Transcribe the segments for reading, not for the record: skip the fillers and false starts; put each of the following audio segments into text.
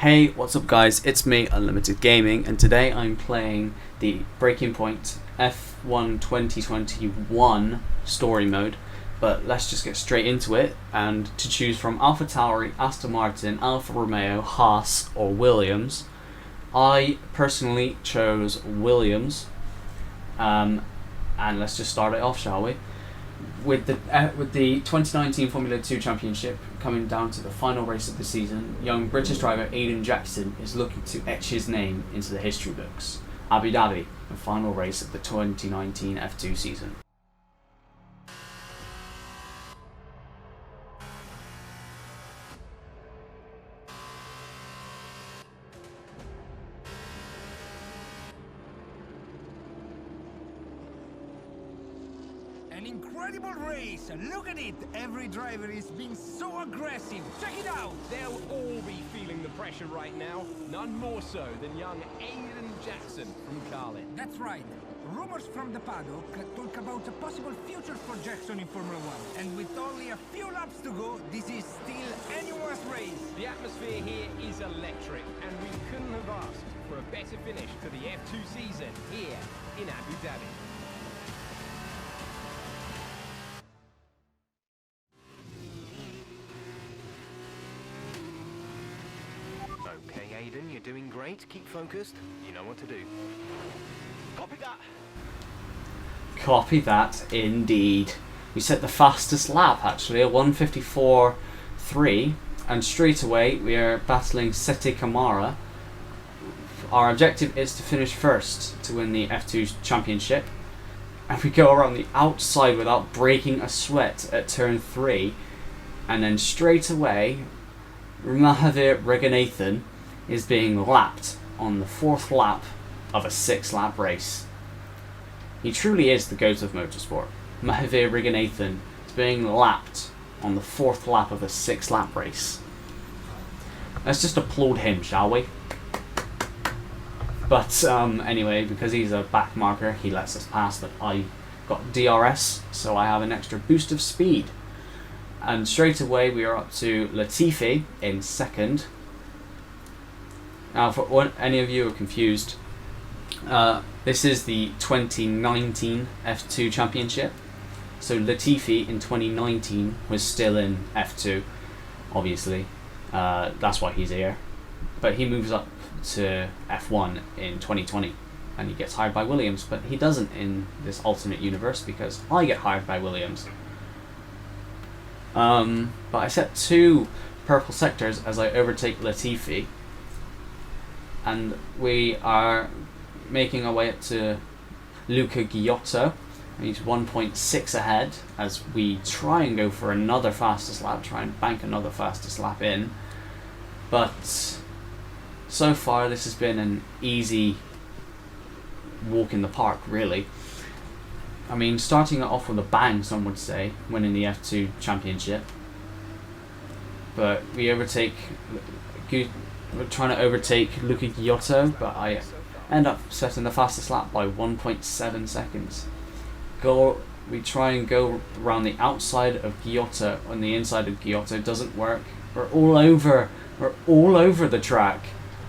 Hey, what's up guys, it's me, Unlimited Gaming, and today I'm playing the Breaking Point F1 2021 story mode, but let's just get straight into it, and to choose from AlphaTauri, Aston Martin, Alfa Romeo, Haas or Williams. I personally chose Williams, and let's just start it off, shall we? With the 2019 Formula 2 Championship coming down to the final race of the season, young British driver Aiden Jackson is looking to etch his name into the history books. Abu Dhabi, the final race of the 2019 F2 season. An incredible race! Look at it! Every driver is being so aggressive! Check it out! They'll all be feeling the pressure right now. None more so than young Aiden Jackson from Carlin. That's right. Rumors from the paddock talk about a possible future for Jackson in Formula 1. And with only a few laps to go, this is still anyone's race. The atmosphere here is electric, and we couldn't have asked for a better finish to the F2 season here in Abu Dhabi. Okay, Aiden, you're doing great. Keep focused. You know what to do. Copy that. Copy that, indeed. We set the fastest lap, actually, a 1:54.3, and straight away we are battling Sete Kamara. Our objective is to finish first to win the F2 Championship, and we go around the outside without breaking a sweat at turn 3, and then straight away Mahavir Reganathan is being lapped on the 4th lap of a 6-lap race. He truly is the GOAT of motorsport. Mahavir Reganathan is being lapped on the 4th lap of a 6-lap race. Let's just applaud him, shall we? But anyway, because he's a back marker, he lets us pass, but I got DRS, so I have an extra boost of speed. And straight away we are up to Latifi in second. Now, for any of you who are confused, this is the 2019 F2 Championship. So Latifi in 2019 was still in F2, obviously. That's why he's here. But he moves up to F1 in 2020, and he gets hired by Williams. But he doesn't in this alternate universe because I get hired by Williams. But I set 2 purple sectors as I overtake Latifi, and we are making our way up to Luca Giotto. He's 1.6 ahead as we try and go for another fastest lap, try and bank another fastest lap in. But so far this has been an easy walk in the park, really. I mean, starting it off with a bang, some would say, winning the F2 Championship. But we overtake, we're trying to overtake Luca Giotto, but I end up setting the fastest lap by 1.7 seconds. We try and go around the outside of Giotto, on the inside of Giotto, doesn't work. We're all over the track.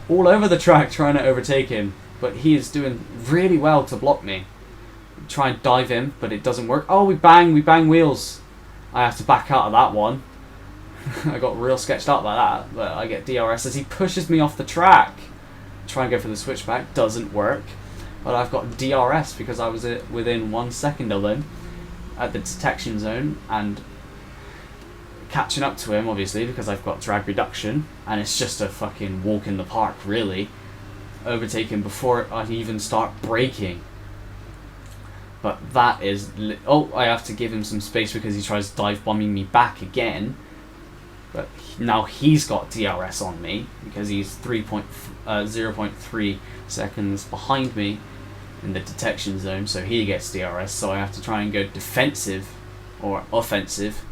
All over the track trying to overtake him, but he is doing really well to block me. Try and dive him, but it doesn't work. Oh, we bang wheels. I have to back out of that one. I got real sketched out by that, but I get DRS as he pushes me off the track. Try and go for the switchback, doesn't work. But I've got DRS because I was within 1 second of him at the detection zone, and catching up to him, obviously, because I've got drag reduction, and it's just a fucking walk in the park, really. Overtake him before I even start braking. But that is... Oh, I have to give him some space because he tries dive bombing me back again. But now he's got DRS on me because he's 0.3 seconds behind me in the detection zone, so he gets DRS, so I have to try and go defensive or offensive.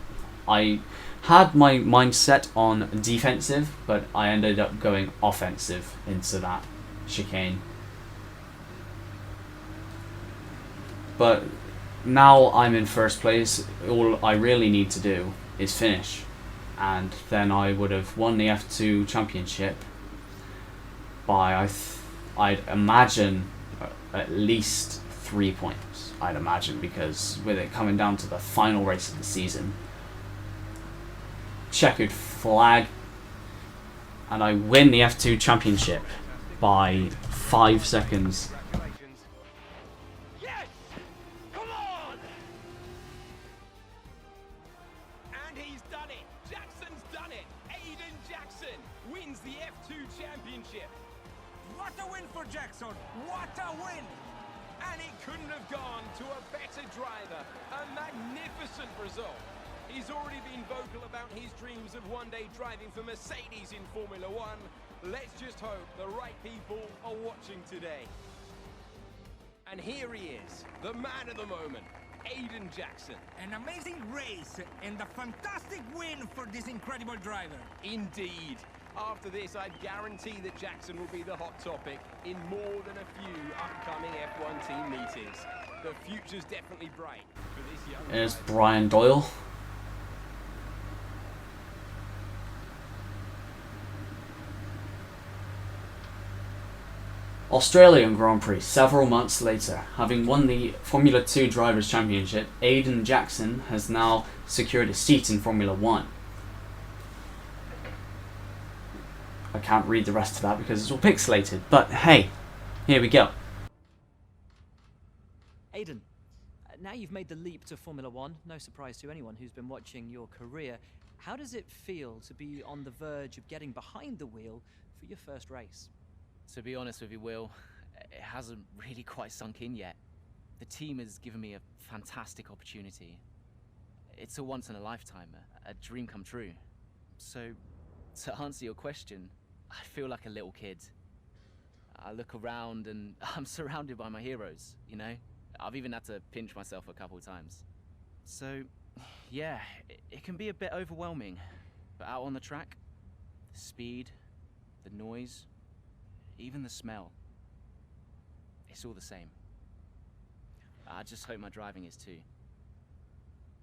I had my mind set on defensive, but I ended up going offensive into that chicane. But now I'm in first place. All I really need to do is finish, and then I would have won the F2 Championship by I'd imagine at least 3 points. I'd imagine, because with it coming down to the final race of the season, checkered flag, and I win the F2 championship by 5 seconds. Congratulations. Yes! Come on! And he's done it! Jackson's done it! Aiden Jackson wins the F2 championship! What a win for Jackson! What a win! And it couldn't have gone to a better driver. A magnificent result. He's already been vocal about his dreams of one day driving for Mercedes in Formula One. Let's just hope the right people are watching today. And here he is, the man of the moment, Aiden Jackson. An amazing race and a fantastic win for this incredible driver. Indeed. After this, I guarantee that Jackson will be the hot topic in more than a few upcoming F1 team meetings. The future's definitely bright for this young There's driver. Brian Doyle. Australian Grand Prix several months later. Having won the Formula 2 Drivers' Championship, Aiden Jackson has now secured a seat in Formula 1. I can't read the rest of that because it's all pixelated, but hey, here we go. Aiden, now you've made the leap to Formula One, no surprise to anyone who's been watching your career. How does it feel to be on the verge of getting behind the wheel for your first race? To be honest with you, Will, it hasn't really quite sunk in yet. The team has given me a fantastic opportunity. It's a once in a lifetime, a dream come true. So, to answer your question, I feel like a little kid. I look around and I'm surrounded by my heroes, you know? I've even had to pinch myself a couple of times. So, yeah, it can be a bit overwhelming. But out on the track, the speed, the noise, even the smell, it's all the same. I just hope my driving is too.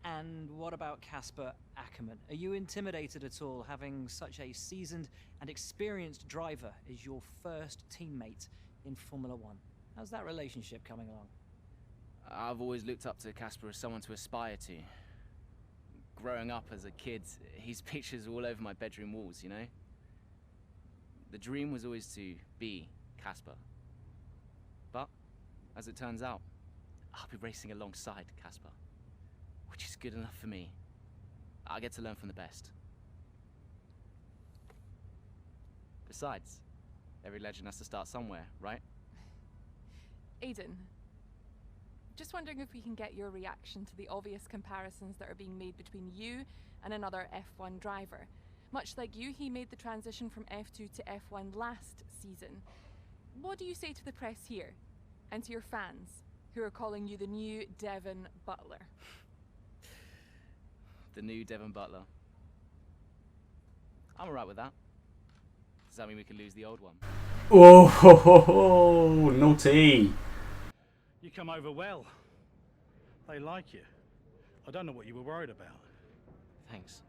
And what about Casper Ackerman? Are you intimidated at all having such a seasoned and experienced driver as your first teammate in Formula One? How's that relationship coming along? I've always looked up to Casper as someone to aspire to. Growing up as a kid, his pictures all over my bedroom walls, you know? The dream was always to be Casper. But, as it turns out, I'll be racing alongside Casper, which is good enough for me. I get to learn from the best. Besides, every legend has to start somewhere, right? Aiden, just wondering if we can get your reaction to the obvious comparisons that are being made between you and another F1 driver. Much like you, he made the transition from F2 to F1 last season. What do you say to the press here, and to your fans, who are calling you the new Devon Butler? The new Devon Butler. I'm alright with that. Does that mean we could lose the old one? Oh, ho, ho, ho, naughty. You come over well. They like you. I don't know what you were worried about. Thanks.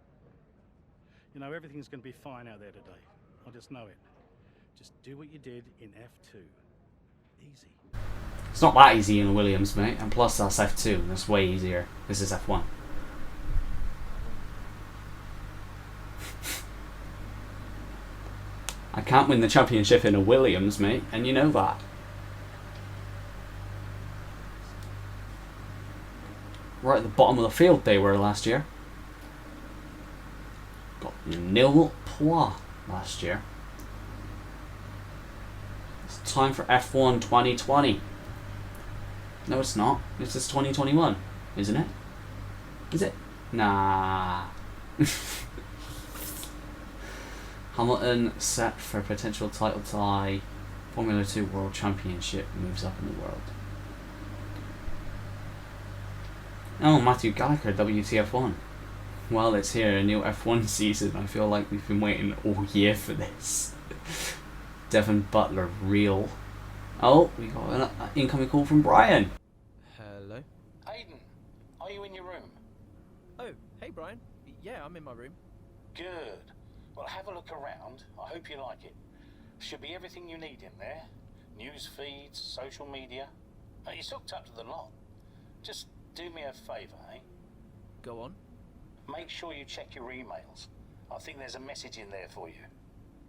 You know, everything's going to be fine out there today. I just know it. Just do what you did in F2. Easy. It's not that easy in Williams, mate, and plus that's F2, that's way easier. This is F1. I can't win the championship in a Williams, mate, and you know that. Right at the bottom of the field they were last year. Got 0 points last year. It's time for F1 2020. No, it's not. This is 2021, isn't it? Is it? Nah. Hamilton set for potential title tie. Formula 2 World Championship moves up in the world. Oh, Matthew Gallagher, WTF1. Well, it's here, a new F1 season. I feel like we've been waiting all year for this. Devon Butler, real. Oh, we got an incoming call from Brian. Hello? Aiden, are you in your room? Oh, hey Brian. Yeah, I'm in my room. Good. Well, have a look around. I hope you like it. Should be everything you need in there. News feeds, social media. It's hooked up to the lot. Just do me a favour, eh? Go on. Make sure you check your emails. I think there's a message in there for you.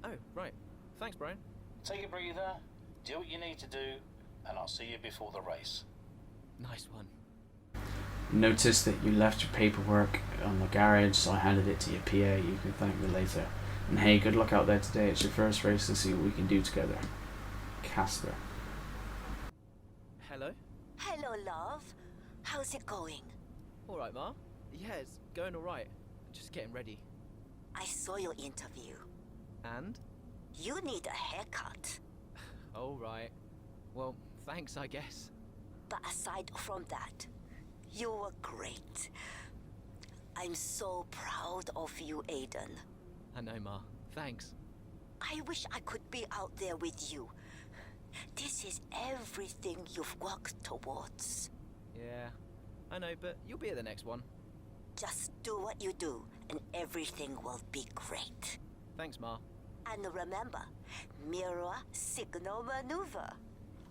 Oh, right. Thanks, Brian. Take a breather, do what you need to do, and I'll see you before the race. Nice one. Notice that you left your paperwork on the garage, so I handed it to your PA. You can thank me later. And hey, good luck out there today. It's your first race to see what we can do together. Casper. Hello? Hello, love. How's it going? Alright, Ma. Yeah, it's going alright. Just getting ready. I saw your interview. And? You need a haircut. Alright. Well, thanks, I guess. But aside from that, you were great. I'm so proud of you, Aiden. I know, Ma. Thanks. I wish I could be out there with you. This is everything you've worked towards. Yeah, I know, but you'll be at the next one. Just do what you do, and everything will be great. Thanks, Ma. And remember, mirror signal maneuver.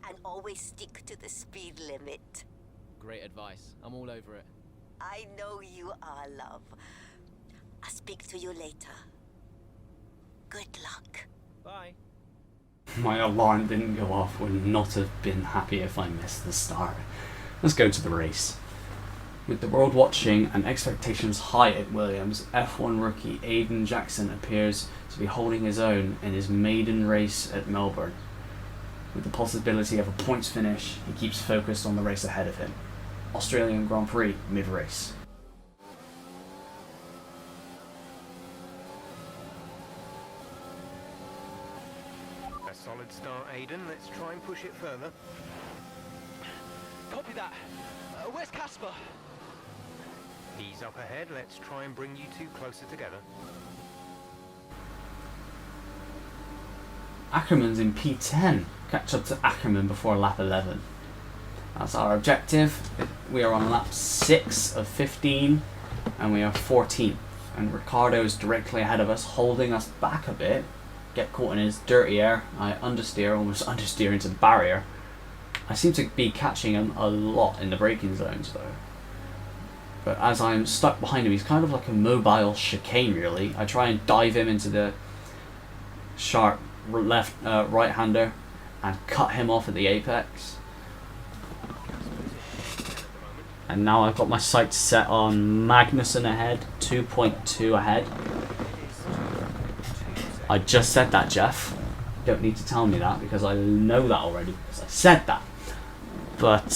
And always stick to the speed limit. Great advice. I'm all over it. I know you are, love. I'll speak to you later. Good luck. Bye. My alarm didn't go off. Would not have been happy if I missed the start. Let's go to the race. With the world watching and expectations high at Williams, F1 rookie Aiden Jackson appears to be holding his own in his maiden race at Melbourne. With the possibility of a points finish, he keeps focused on the race ahead of him. Australian Grand Prix mid-race. A solid start, Aiden. Let's try and push it further. Copy that. Where's Casper? He's up ahead. Let's try and bring you two closer together. Ackerman's in P10. Catch up to Ackerman before lap 11. That's our objective. We are on lap 6 of 15 and we are 14th. And Ricardo is directly ahead of us, holding us back a bit. Get caught in his dirty air. I understeer, almost understeer into the barrier. I seem to be catching him a lot in the braking zones though. But as I'm stuck behind him, he's kind of like a mobile chicane really. I try and dive him into the sharp right-hander and cut him off at the apex. And now I've got my sights set on Magnussen ahead, 2.2 ahead. I just said that, Jeff. You don't need to tell me that because I know that already because I said that. But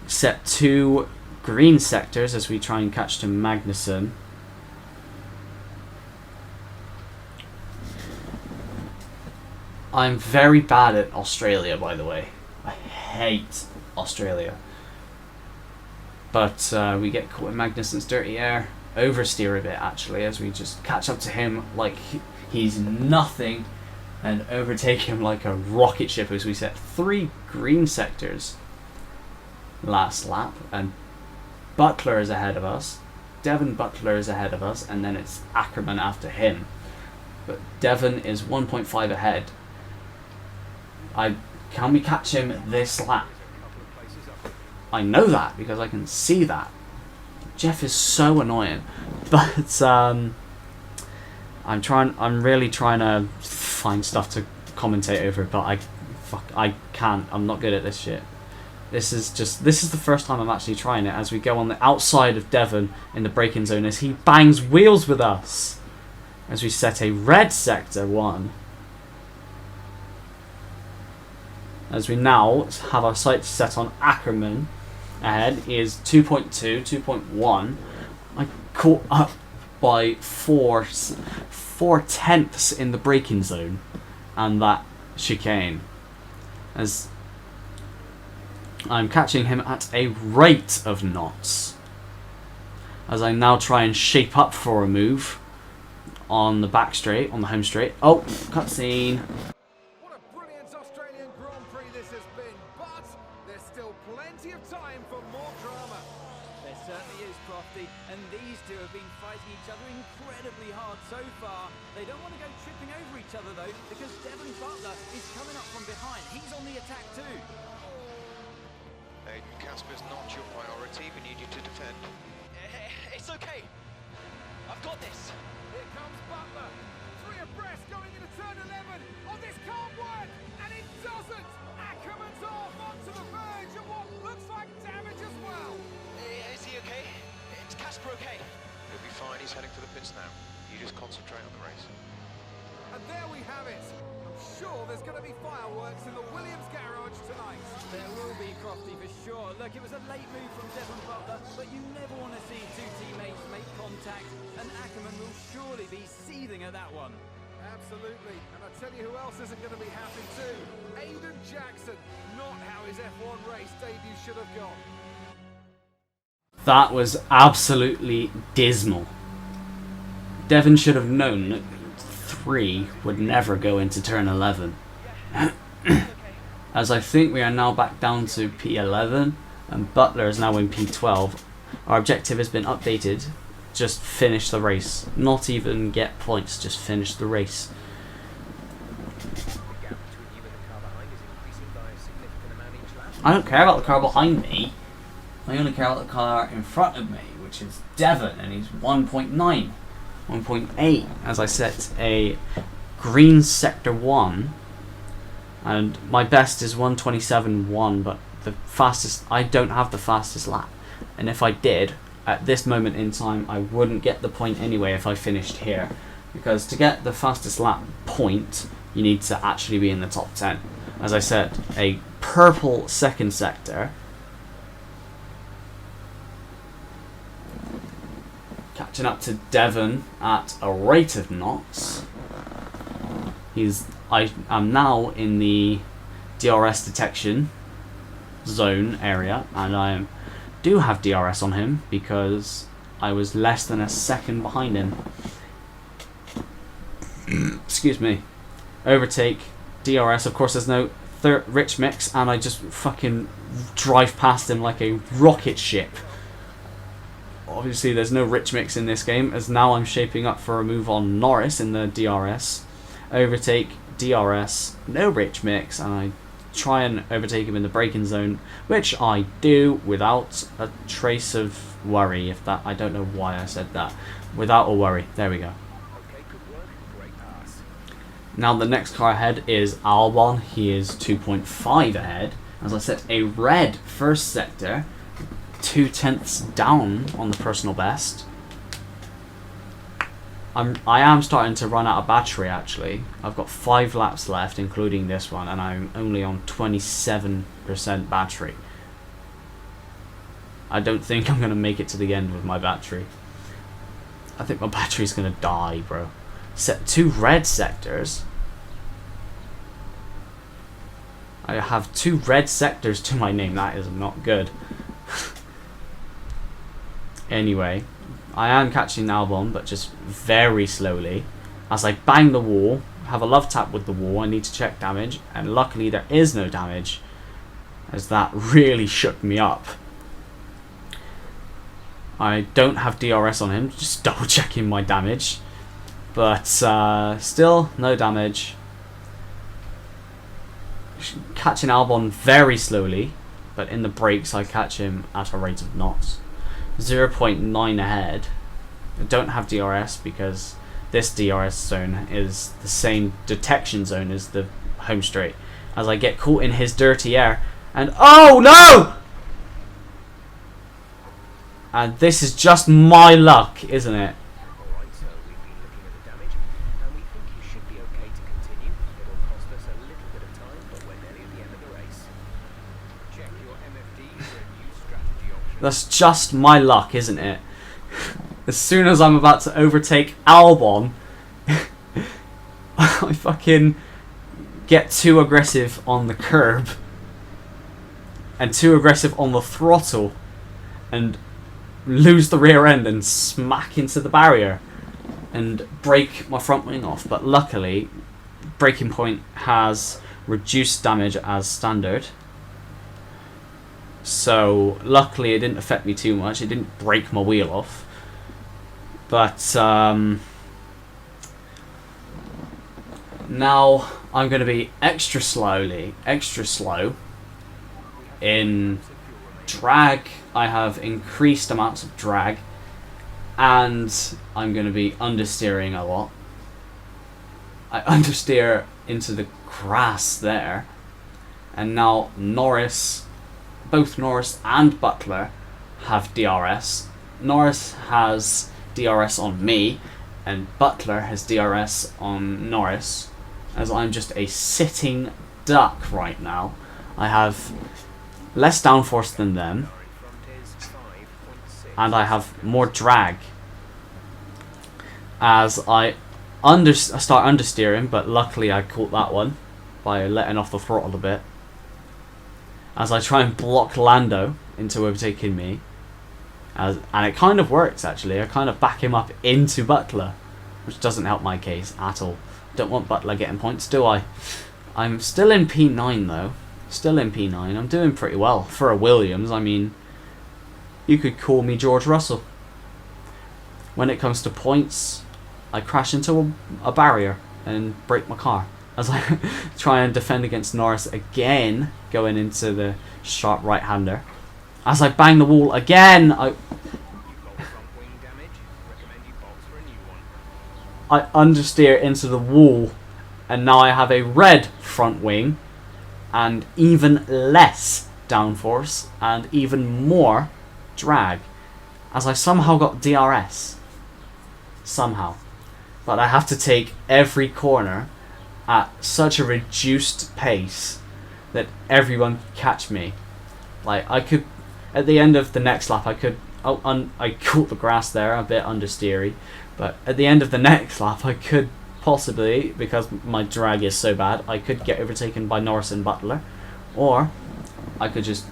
set 2 green sectors as we try and catch to Magnussen. I'm very bad at Australia, by the way. I hate Australia. But we get caught in Magnussen's dirty air. Oversteer a bit, actually, as we just catch up to him like he's nothing and overtake him like a rocket ship as we set 3 green sectors last lap. And Butler is ahead of us. Devon Butler is ahead of us. And then it's Ackerman after him. But Devon is 1.5 ahead. Can we catch him this lap? I know that because I can see that. Jeff is so annoying, but I'm really trying to find stuff to commentate over, but I can't. I'm not good at this shit. This is the first time I'm actually trying it. As we go on the outside of Devon in the braking zone, as he bangs wheels with us, as we set a red sector 1. As we now have our sights set on Ackerman ahead, he is 2.2, 2.1. I caught up by 4/10 in the braking zone and that chicane. As I'm catching him at a rate of knots. As I now try and shape up for a move on the back straight, on the home straight. Oh, cutscene. And these two have been fighting each other incredibly hard so far. They don't want to go tripping tripping over each other though, because Devon Butler is coming up from behind. He's on the attack too. Aiden, Casper's not your priority. We need you to defend. It's okay. I've got this. Here comes Butler. 3 abreast going into turn 11. Oh, this can't work! And it doesn't! Ackerman's off onto the verge of what looks like damage as well. Is he okay? Is Casper okay? He'll be fine. He's heading for the pits now. You just concentrate on the race. And there we have it. I'm sure there's going to be fireworks in the Williams garage tonight. There will be, Crofty, for sure. Look, it was a late move from Devon Butler, but you never want to see two teammates make contact, and Ackerman will surely be seething at that one. Absolutely. And I tell you who else isn't going to be happy too. Aiden Jackson. Not how his F1 race debut should have gone. That was absolutely dismal. Devon should have known that 3 would never go into turn 11. As I think we are now back down to P11 and Butler is now in P12. Our objective has been updated. Just finish the race. Not even get points, just finish the race. I don't care about the car behind me. I only care about the car in front of me, which is Devon, and he's 1.9. 1.8 as I set a green sector 1, and my best is 1:27.1, but the fastest, I don't have the fastest lap, and if I did at this moment in time I wouldn't get the point anyway if I finished here, because to get the fastest lap point you need to actually be in the top 10. As I said, a purple second sector, catching up to Devon at a rate of knots. I am now in the DRS detection zone area, and I do have DRS on him because I was less than a second behind him. Excuse me. Overtake, DRS, of course there's no rich mix, and I just fucking drive past him like a rocket ship. Obviously there's no rich mix in this game, as now I'm shaping up for a move on Norris in the DRS. Overtake, DRS, no rich mix, and I try and overtake him in the braking zone, which I do without a trace of worry. If that, I don't know why I said that. Without a worry. There we go. Now the next car ahead is Albon. He is 2.5 ahead. As I set a red first sector, 0.2 down on the personal best. I am starting to run out of battery actually. I've got 5 laps left including this one, and I'm only on 27% battery. I don't think I'm going to make it to the end with my battery. I think my battery's going to die, bro. Set 2 red sectors. I have 2 red sectors to my name. That is not good. Anyway, I am catching Albon, but just very slowly. As I bang the wall, have a love tap with the wall, I need to check damage, and luckily there is no damage, as that really shook me up. I don't have DRS on him, just double checking my damage, but still no damage. Catching Albon very slowly, but in the brakes I catch him at a rate of knots. 0.9 ahead. I don't have DRS because this DRS zone is the same detection zone as the home straight. As I get caught in his dirty air, and oh no! And this is just my luck, isn't it? Alright, so we've been looking at the damage, and we think you should be okay to continue. It'll cost us a little bit of time, but we're nearly at the end of the race. Check your MFD for a new strategy option. That's just my luck, isn't it? As soon as I'm about to overtake Albon, I fucking get too aggressive on the curb and too aggressive on the throttle and lose the rear end and smack into the barrier and break my front wing off. But luckily, braking point has reduced damage as standard. So luckily it didn't affect me too much. It didn't break my wheel off. But Now I'm going to be extra slow in drag. I have increased amounts of drag, and I'm going to be understeering a lot. I understeer into the grass there, and now both Norris and Butler have DRS. Norris has DRS on me, and Butler has DRS on Norris, as I'm just a sitting duck right now. I have less downforce than them, and I have more drag. As I start understeering, but luckily I caught that one by letting off the throttle a bit. As I try and block Lando into overtaking me, and it kind of works actually. I kind of back him up into Butler, which doesn't help my case at all. Don't want Butler getting points, do I? I'm still in P9 though. Still in P9. I'm doing pretty well for a Williams. I mean, you could call me George Russell. When it comes to points, I crash into a barrier and break my car as I try and defend against Norris again, going into the sharp right-hander. As I bang the wall again, I understeer into the wall, and now I have a red front wing and even less downforce and even more drag, as I somehow got DRS. Somehow. But I have to take every corner at such a reduced pace that everyone could catch me. Like, I could, at the end of the next lap, I caught the grass there, a bit understeery, but at the end of the next lap, I could possibly, because my drag is so bad, I could get overtaken by Norris and Butler, or I could just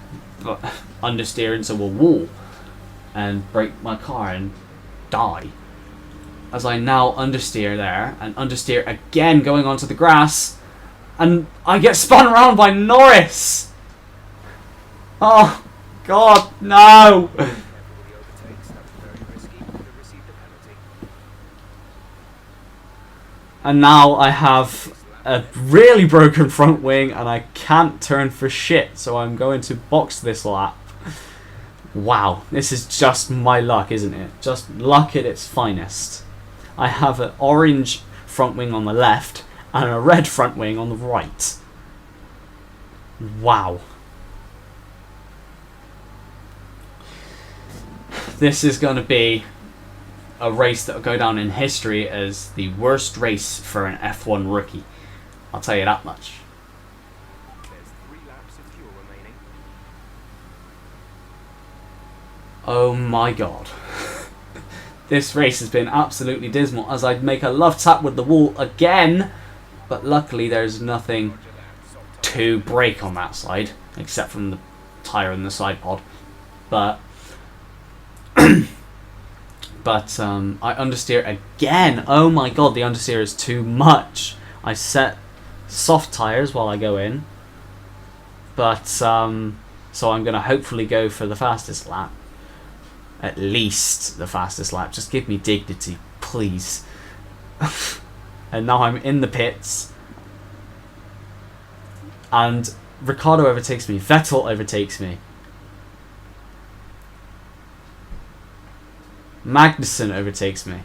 understeer into a wall and break my car and die. As I now understeer there, and understeer again going onto the grass, and I get spun around by Norris! Oh, God, no! And now I have a really broken front wing, and I can't turn for shit, so I'm going to box this lap. Wow, this is just my luck, isn't it? Just luck at its finest. I have an orange front wing on the left and a red front wing on the right. Wow. This is going to be a race that will go down in history as the worst race for an F1 rookie. I'll tell you that much. There's 3 laps of fuel remaining. Oh my God. This race has been absolutely dismal, as I'd make a love tap with the wall again, but luckily there's nothing to break on that side, except from the tyre and the side pod. But I understeer again. Oh my God, the understeer is too much. I set soft tyres while I go in, but so I'm going to hopefully go for the fastest lap. At least the fastest lap. Just give me dignity, please. And now I'm in the pits, and Ricciardo overtakes me. Vettel overtakes me. Magnussen overtakes me.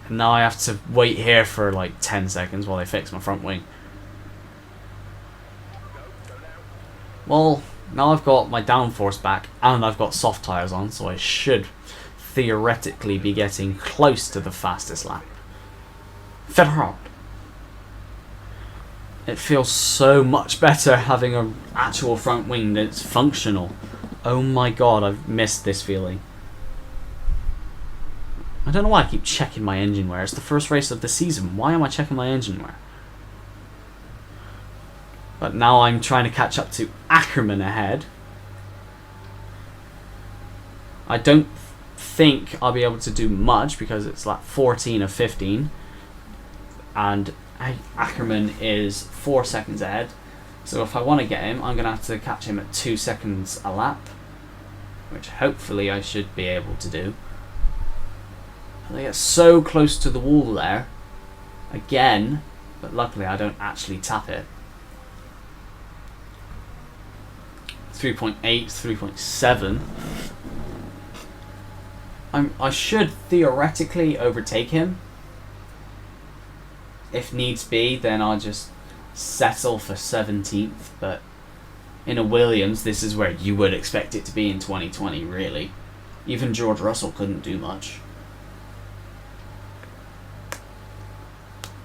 And now I have to wait here for like 10 seconds while they fix my front wing. Well, now I've got my downforce back and I've got soft tyres on, so I should theoretically be getting close to the fastest lap. Ferrari. It feels so much better having an actual front wing that's functional. Oh my God, I've missed this feeling. I don't know why I keep checking my engine wear. It's the first race of the season. Why am I checking my engine wear? But now I'm trying to catch up to Ackerman ahead. I don't think I'll be able to do much because it's like 14 of 15. And Ackerman is 4 seconds ahead. So if I want to get him, I'm going to have to catch him at 2 seconds a lap. Which hopefully I should be able to do. And I get so close to the wall there. again, but luckily I don't actually tap it. 3.8, 3.7. I should theoretically overtake him. If needs be, then I'll just settle for 17th, but in a Williams, this is where you would expect it to be in 2020, really. Even George Russell couldn't do much.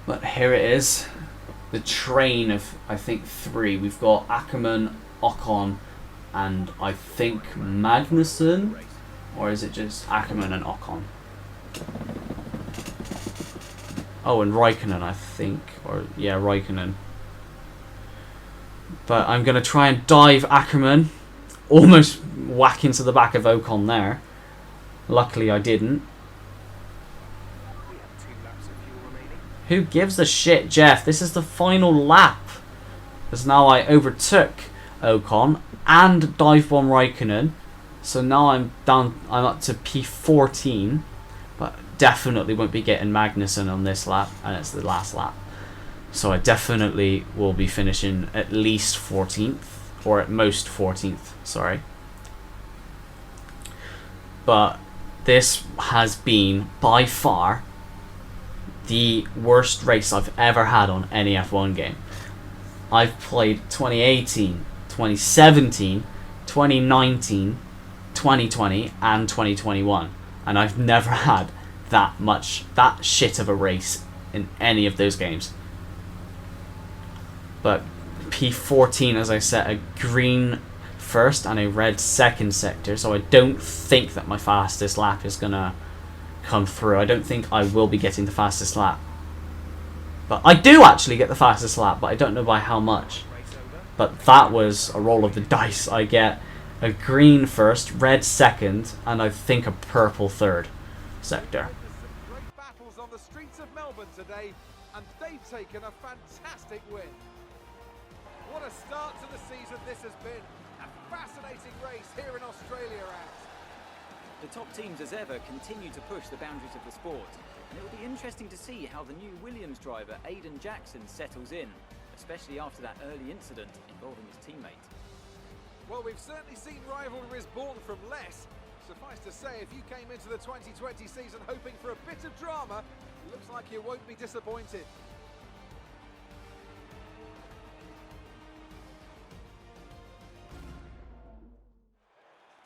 But here it is. The train of, I think, 3. We've got Ackerman, Ocon, and I think Magnussen? Or is it just Ackerman and Ocon? Oh, and Raikkonen, I think. Or, yeah, Raikkonen. But I'm going to try and dive Ackerman. Almost whack into the back of Ocon there. Luckily I didn't. Who gives a shit, Jeff? This is the final lap. Because now I overtook Ocon and dive bomb Raikkonen. So now I'm up to P14. But definitely won't be getting Magnussen on this lap. And it's the last lap. So I definitely will be finishing at least 14th. Or at most 14th, sorry. But this has been by far the worst race I've ever had on any F1 game. I've played 2018, 2017, 2019, 2020 and 2021, and I've never had that shit of a race in any of those games. But P14, as I said, a green first and a red second sector, so I don't think that my fastest lap is gonna come through. I don't think I will be getting the fastest lap. But I do actually get the fastest lap, but I don't know by how much. But that was a roll of the dice. I get a green first, red second, and I think a purple third sector. Great battles on the streets of Melbourne today, and they've taken a fantastic win. What a start to the season this has been. A fascinating race here in Australia, Ant. The top teams as ever continue to push the boundaries of the sport, and it will be interesting to see how the new Williams driver Aiden Jackson settles in, especially after that early incident involving his teammate. Well, we've certainly seen rivalries born from less. Suffice to say, if you came into the 2020 season hoping for a bit of drama, it looks like you won't be disappointed.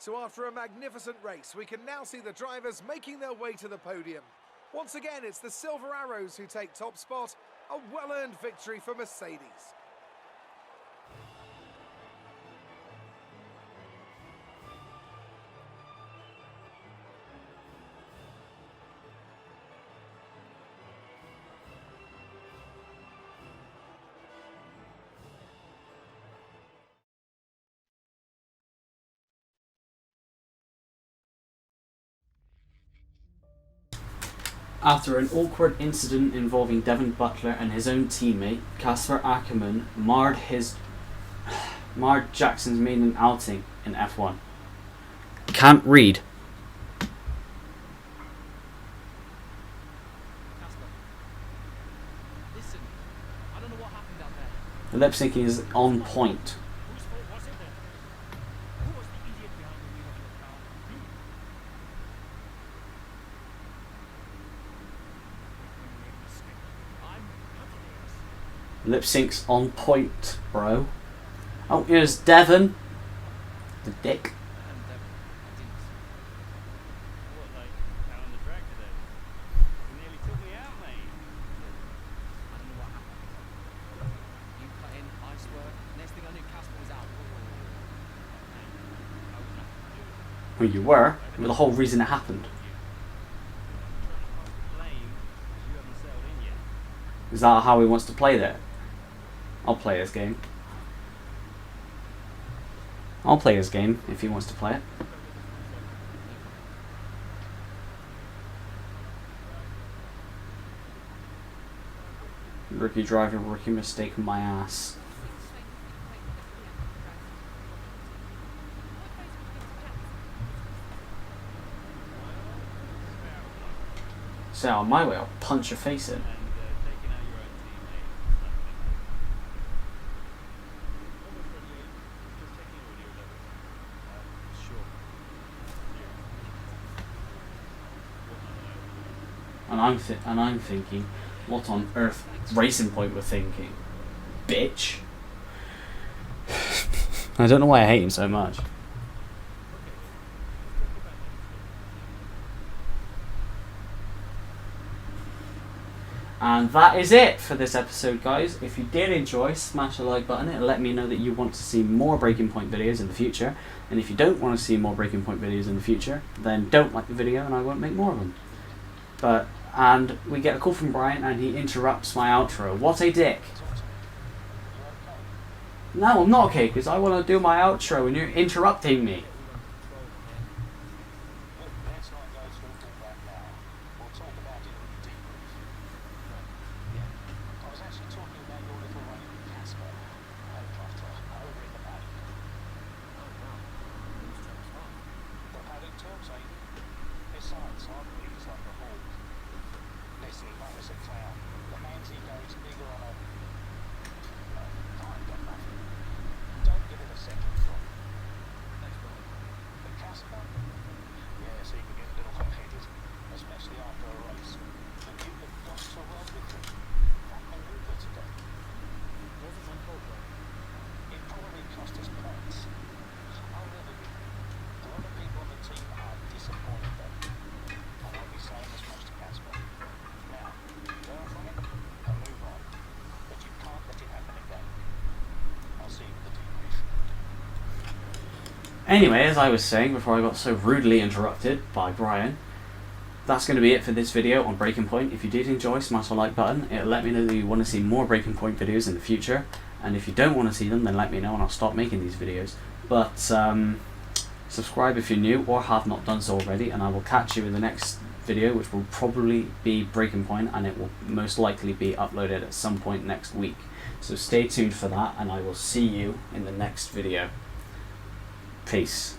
So after a magnificent race, we can now see the drivers making their way to the podium. Once again, it's the Silver Arrows who take top spot, a well-earned victory for Mercedes. After an awkward incident involving Devin Butler and his own teammate, Kasper Ackerman marred Jackson's maiden outing in F1. Can't read. Listen, I don't know what happened out there. The lip syncing is on point. Whose fault was it then? Who was the idiot behind the wheel of your car? Lip sync's on point, bro. Oh, here's Devon. The dick. What, like, out on the track today? You nearly took me out, mate. I don't know what happened. You cut in, I swerved. Next thing I knew, Casper was out. Well, you were. You were the whole reason it happened. Blame, you haven't settled in yet. Is that how he wants to play there? I'll play his game. I'll play his game if he wants to play it. Rookie driver, rookie mistake, my ass. So on my way, I'll punch your face in. And taking and I'm thinking, what on earth Racing Point were thinking, bitch. I don't know why I hate him so much. And that is it for this episode, guys. If you did enjoy, smash the like button. It'll let me know that you want to see more Breaking Point videos in the future. And if you don't want to see more Breaking Point videos in the future, then don't like the video and I won't make more of them. And we get a call from Brian and he interrupts my outro. What a dick. No, I'm not okay, because I want to do my outro and you're interrupting me. Anyway, as I was saying before I got so rudely interrupted by Brian, that's going to be it for this video on Breaking Point. If you did enjoy, smash the like button. It'll let me know that you want to see more Breaking Point videos in the future. And if you don't want to see them, then let me know and I'll stop making these videos. But subscribe if you're new or have not done so already, and I will catch you in the next video, which will probably be Breaking Point, and it will most likely be uploaded at some point next week. So stay tuned for that, and I will see you in the next video. Peace.